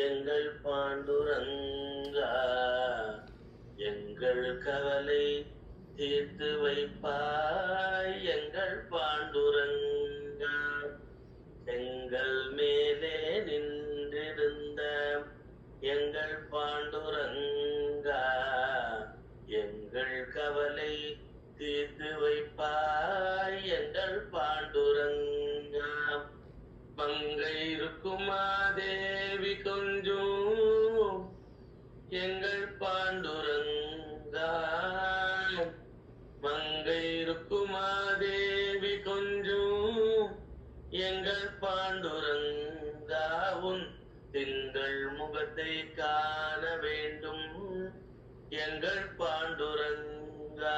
எங்கள் பாண்டுரங்கா எங்கள் கவலை தீர்த்து வைப்பாய். எங்கள் பாண்டுரங்கா செங்கல் மேலே நின்றிருந்த எங்கள் பாண்டுரங்கா எங்கள் கவலை தீர்த்து வைப்பாய். எங்கள் பாண்டுரங்கா மங்கை இருக்குமா தேவி கொஞ்சம் எங்கள் பாண்டுரங்கா மங்கை இருக்குமா தேவி கொஞ்சம் எங்கள் பாண்டுரங்கா உன் திங்கள் முகத்தை காண வேண்டும். எங்கள் பாண்டுரங்கா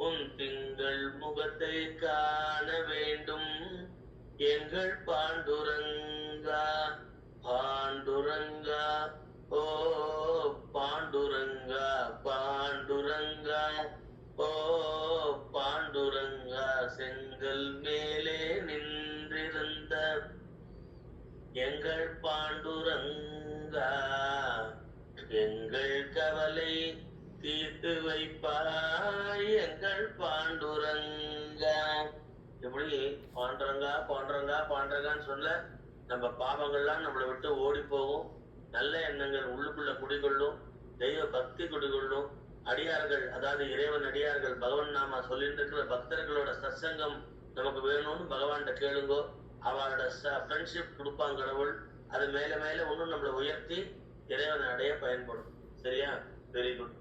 உன் திங்கள் முகத்தை காண வேண்டும். எங்கள் பாண்டுரங்கா பாண்டுரங்கா ஓ பாண்டுரங்கா பாண்டுரங்கா ஓ பாண்டுரங்கா செங்கல் மேலே நின்றிருந்த எங்கள் பாண்டுரங்கா எங்கள் கவலை தீர்த்து வைப்பாய். எங்கள் பாண்டுரங்கா இப்படி பாண்டுரங்கா பாண்டுரங்கா பாண்டுரங்கான்னு சொல்ல நம்ம பாவங்கள்லாம் நம்மளை விட்டு ஓடி போகும். நல்ல எண்ணங்கள் உள்ளுக்குள்ள குடிகொள்ளும். தெய்வ பக்தி குடிகொள்ளும். அடியார்கள் அதாவது இறைவன் அடியார்கள் பகவான் நாம சொல்லிட்டு இருக்கிற பக்தர்களோட சத்சங்கம் நமக்கு வேணும்னு பகவான்கிட்ட கேளுங்கோ. அவளோட ஃப்ரெண்ட்ஷிப் கொடுப்பாங்க கடவுள். அது மேல மேல ஒன்றும் நம்மளை உயர்த்தி இறைவனை அடைய பயன்படும். சரியா? Very good.